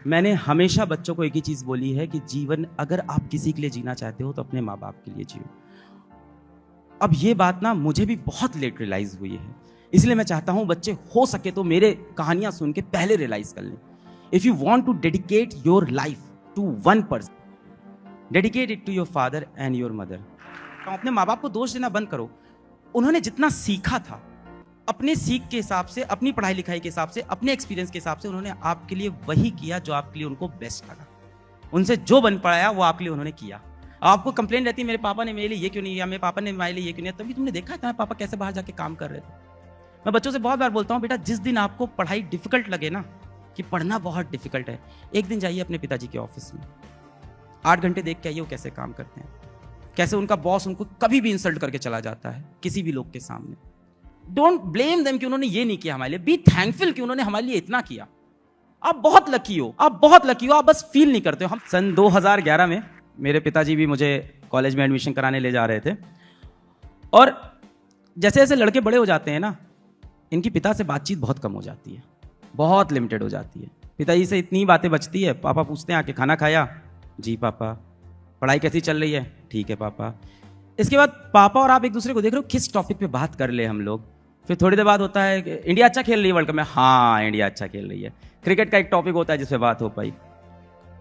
मैंने हमेशा बच्चों को एक ही चीज बोली है कि जीवन अगर आप किसी के लिए जीना चाहते हो तो अपने माँ बाप के लिए जियो। अब ये बात ना मुझे भी बहुत लेट रियलाइज हुई है, इसलिए मैं चाहता हूं बच्चे हो सके तो मेरे कहानियां सुन के पहले रियलाइज कर लें। If you want to dedicate your life to one person, dedicate it to your father and your mother. अपने माँ बाप को दोष देना बंद करो। उन्होंने जितना सीखा था अपने सीख के हिसाब से, अपनी पढ़ाई लिखाई के हिसाब से, अपने एक्सपीरियंस के हिसाब से, उन्होंने आपके लिए वही किया जो आपके लिए उनको बेस्ट लगा। उनसे जो बन पाया वो आपके लिए उन्होंने किया। आपको कंप्लेन रहती है मेरे पापा ने मेरे लिए ये क्यों नहीं किया, मेरे पापा ने मेरे लिए ये क्यों नहीं किया, तभी तुमने देखा है तुम्हारे पापा कैसे बाहर जाके काम कर रहे थे। मैं बच्चों से बहुत बार बोलता हूँ, बेटा जिस दिन आपको पढ़ाई डिफिकल्ट लगे ना, कि पढ़ना बहुत डिफिकल्ट है, एक दिन जाइए अपने पिताजी के ऑफिस में, 8 घंटे देख के आइए वो कैसे काम करते हैं, कैसे उनका बॉस उनको कभी भी इंसल्ट करके चला जाता है किसी भी लोग के सामने। डोंट ब्लेम देम कि उन्होंने ये नहीं किया हमारे लिए, बी थैंकफुल कि उन्होंने हमारे लिए इतना किया। आप बहुत लकी हो, आप बहुत लकी हो, आप बस फील नहीं करते हो। हम सन 2011 में मेरे पिताजी भी मुझे कॉलेज में एडमिशन कराने ले जा रहे थे, और जैसे जैसे लड़के बड़े हो जाते हैं ना, इनकी पिता से बातचीत बहुत कम हो जाती है, बहुत लिमिटेड हो जाती है। पिताजी से इतनी बातें बचती है, पापा पूछते हैं आके खाना खाया, जी पापा, पढ़ाई कैसी चल रही है, ठीक है पापा। इसके बाद पापा और आप एक दूसरे को देख रहे हो किस टॉपिक पे बात कर ले हम लोग। फिर थोड़ी देर बाद होता है कि इंडिया अच्छा खेल रही है वर्ल्ड कप में, हाँ इंडिया अच्छा खेल रही है। क्रिकेट का एक टॉपिक होता है जिसपे बात हो पाई।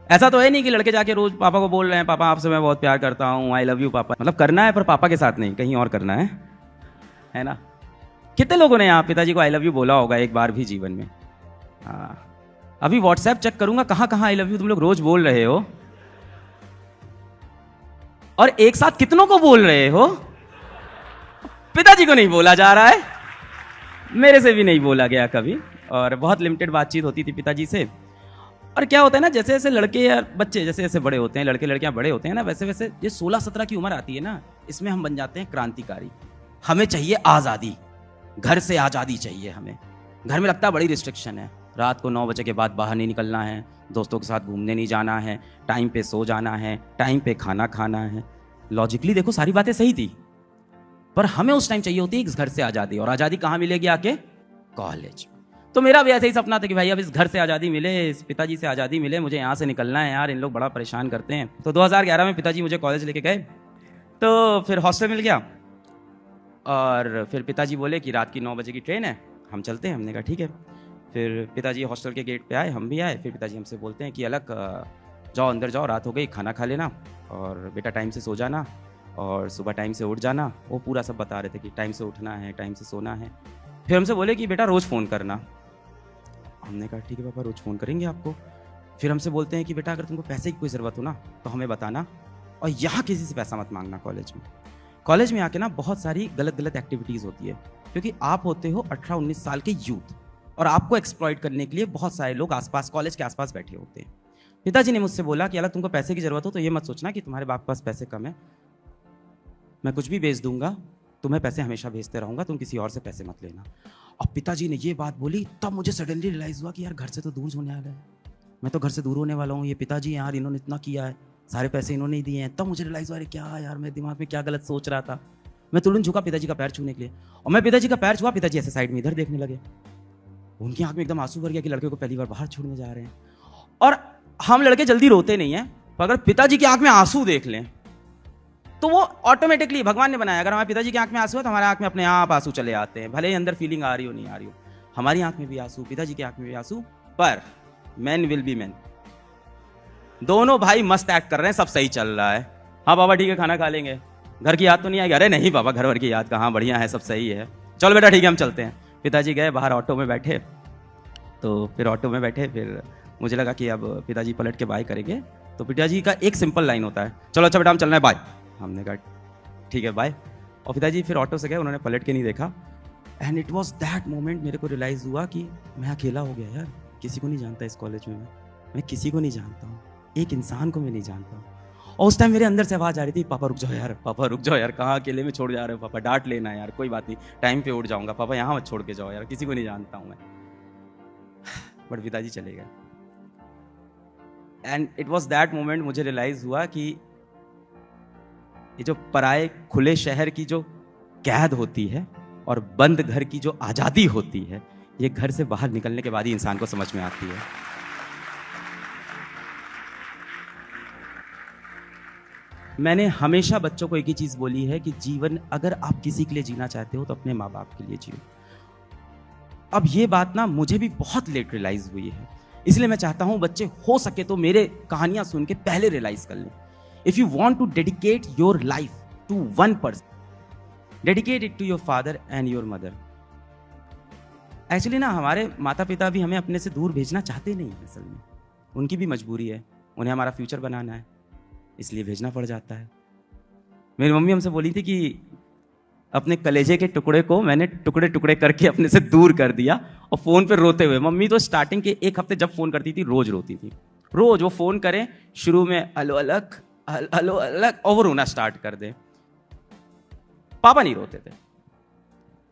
ऐसा तो है नहीं कि लड़के जाके रोज पापा को बोल रहे हैं, पापा आपसे मैं बहुत प्यार करता हूँ, आई लव यू पापा। मतलब करना है पर पापा के साथ नहीं, कहीं और करना है ना। कितने लोगों ने यहाँ पिताजी को आई लव यू बोला होगा एक बार भी जीवन में। हाँ, अभी व्हाट्सएप चेक करूंगा कहाँ कहाँ आई लव यू तुम लोग रोज बोल रहे हो, और एक साथ कितनों को बोल रहे हो। पिताजी को नहीं बोला जा रहा है, मेरे से भी नहीं बोला गया कभी, और बहुत लिमिटेड बातचीत होती थी पिताजी से। और क्या होता है ना, जैसे जैसे लड़के या बच्चे जैसे जैसे बड़े होते हैं, लड़के लड़कियां बड़े होते हैं ना, वैसे वैसे ये 16-17 की उम्र आती है ना, इसमें हम बन जाते हैं क्रांतिकारी। हमें चाहिए आज़ादी, घर से आज़ादी चाहिए हमें। घर में लगता है बड़ी रिस्ट्रिक्शन है, रात को 9 बजे के बाद बाहर नहीं निकलना है, दोस्तों के साथ घूमने नहीं जाना है, टाइम पे सो जाना है, टाइम पे खाना खाना है। लॉजिकली देखो सारी बातें सही थी, पर हमें उस टाइम चाहिए होती है इस घर से आज़ादी। और आज़ादी कहाँ मिलेगी? आके कॉलेज। तो मेरा भी ऐसे ही सपना था कि भाई अब इस घर से आज़ादी मिले, इस पिताजी से आज़ादी मिले, मुझे यहाँ से निकलना है यार, इन लोग बड़ा परेशान करते हैं। तो 2011 में पिताजी मुझे कॉलेज लेके गए, तो फिर हॉस्टल मिल गया, और फिर पिताजी बोले कि रात की 9 बजे की ट्रेन है, हम चलते हैं। हमने कहा ठीक है। फिर पिताजी हॉस्टल के गेट पे आए, हम भी आए। फिर पिताजी हमसे बोलते हैं कि अलग जाओ, अंदर जाओ, रात हो गई, खाना खा लेना, और बेटा टाइम से सो जाना, और सुबह टाइम से उठ जाना। वो पूरा सब बता रहे थे कि टाइम से उठना है, टाइम से सोना है। फिर हमसे बोले कि बेटा रोज़ फ़ोन करना। हमने कहा ठीक है पापा, रोज़ फ़ोन करेंगे आपको। फिर हमसे बोलते हैं कि बेटा अगर तुमको पैसे की कोई ज़रूरत हो ना तो हमें बताना, और यहाँ किसी से पैसा मत मांगना। कॉलेज में आके ना बहुत सारी गलत गलत एक्टिविटीज़ होती है, क्योंकि आप होते हो 18-19 साल के यूथ, और आपको एक्सप्लॉइट करने के लिए बहुत सारे लोग आसपास, कॉलेज के आसपास बैठे होते हैं। पिताजी ने मुझसे बोला कि अगर तुमको पैसे की ज़रूरत हो तो ये मत सोचना कि तुम्हारे बाप के पास पैसे कम है, मैं कुछ भी भेज दूंगा, तुम्हें पैसे हमेशा भेजते रहूंगा, तुम किसी और से पैसे मत लेना। अब पिताजी ने ये बात बोली, तब मुझे सडनली रियलाइज़ हुआ कि यार घर से तो दूर होने वाला है, मैं तो घर से दूर होने वाला हूँ। ये पिताजी यार, इन्होंने इतना किया है, सारे पैसे इन्होंने ही दिए हैं। तब मुझे रियलाइज़ हुआ, अरे क्या यार, मेरे दिमाग में क्या गलत सोच रहा था। मैं तुरंत झुका पिताजी का पैर छूने के लिए, और मैं पिताजी का पैर छुआ, पिताजी ऐसे साइड में इधर देखने लगे। उनकी आंख में एकदम आंसू भर गया कि लड़के को पहली बार बाहर छोड़ने जा रहे हैं। और हम लड़के जल्दी रोते नहीं हैं, पर अगर पिताजी की आंख में आंसू देख लें तो वो ऑटोमेटिकली भगवान ने बनाया। अगर हमारे पिताजी की आंख में आंसू है तो हमारे आंख में अपने आप आंसू चले आते हैं, भले ही अंदर फीलिंग आ रही हो नहीं आ रही हो। हमारी आंख में भी आंसू, पिताजी की आंख में भी आंसू। पर मैन विल बी मैन। दोनों भाई मस्त एक्ट कर रहे हैं, सब सही चल रहा है। हाँ पापा ठीक है, खाना खा लेंगे, घर की याद तो नहीं आएगी? अरे नहीं पापा, घर भर की याद कहाँ, बढ़िया है, सब सही है, चलो बेटा ठीक है हम चलते हैं। पिताजी गए बाहर, ऑटो में बैठे। तो फिर ऑटो में बैठे, फिर मुझे लगा कि अब पिताजी पलट के बाय करेंगे, तो पिताजी का एक सिंपल लाइन होता है, चलो अच्छा बेटा हम चलना है, बाय। हमने कहा ठीक है बाय। और पिताजी फिर ऑटो से गए, उन्होंने पलट के नहीं देखा। And it was that moment मेरे को रियलाइज़ हुआ कि मैं अकेला हो गया यार, किसी को नहीं जानता इस कॉलेज में, मैं किसी को नहीं जानता हूँ, एक इंसान को मैं नहीं जानता हूँ। और उस टाइम मेरे अंदर से आवाज़ आ रही थी, पापा रुक जाओ यार, पापा रुक जाओ यार, कहाँ अकेले में छोड़ जा रहे हो पापा, डांट लेना यार, कोई बात नहीं, टाइम पे उठ जाऊँगा, पापा यहाँ मत छोड़ के जाओ यार, किसी को नहीं जानता हूँ मैं। बट पिताजी चले गए। And it was that moment मुझे रियलाइज़ हुआ कि ये जो पराए खुले शहर की जो कैद होती है और बंद घर की जो आज़ादी होती है, ये घर से बाहर निकलने के बाद ही इंसान को समझ में आती है। मैंने हमेशा बच्चों को एक ही चीज बोली है कि जीवन अगर आप किसी के लिए जीना चाहते हो तो अपने माँ बाप के लिए जियो। अब ये बात ना मुझे भी बहुत लेट रियलाइज हुई है, इसलिए मैं चाहता हूं बच्चे हो सके तो मेरे कहानियां सुन के पहले रियलाइज कर लें। If you want to dedicate your life to one person, dedicate it to your father and your mother. Actually ना हमारे माता पिता भी हमें अपने से दूर भेजना चाहते नहीं है, असल में उनकी भी मजबूरी है, उन्हें हमारा फ्यूचर बनाना है, इसलिए भेजना पड़ जाता है। मेरी मम्मी हमसे बोली थी कि अपने कलेजे के टुकड़े को मैंने टुकड़े टुकड़े करके अपने से दूर कर दिया, और फोन पे रोते हुए। मम्मी तो स्टार्टिंग के एक हफ्ते जब फोन करती थी रोज रोती थी, रोज वो फोन करें, शुरू में अलो अलग अलो अलग, और वो रोना स्टार्ट कर दे। पापा नहीं रोते थे,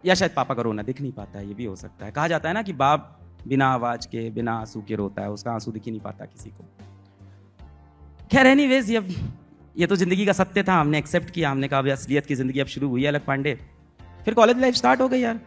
या शायद पापा का रोना दिख नहीं पाता है, ये भी हो सकता है। कहा जाता है ना कि बाप बिना आवाज के बिना आंसू के रोता है, उसका आंसू दिख ही नहीं पाता किसी को। खैर एनीवेज, ये तो जिंदगी का सत्य था, हमने एक्सेप्ट किया, हमने कहा असलियत की जिंदगी अब शुरू हुई है अलग पांडे। फिर कॉलेज लाइफ स्टार्ट हो गई यार।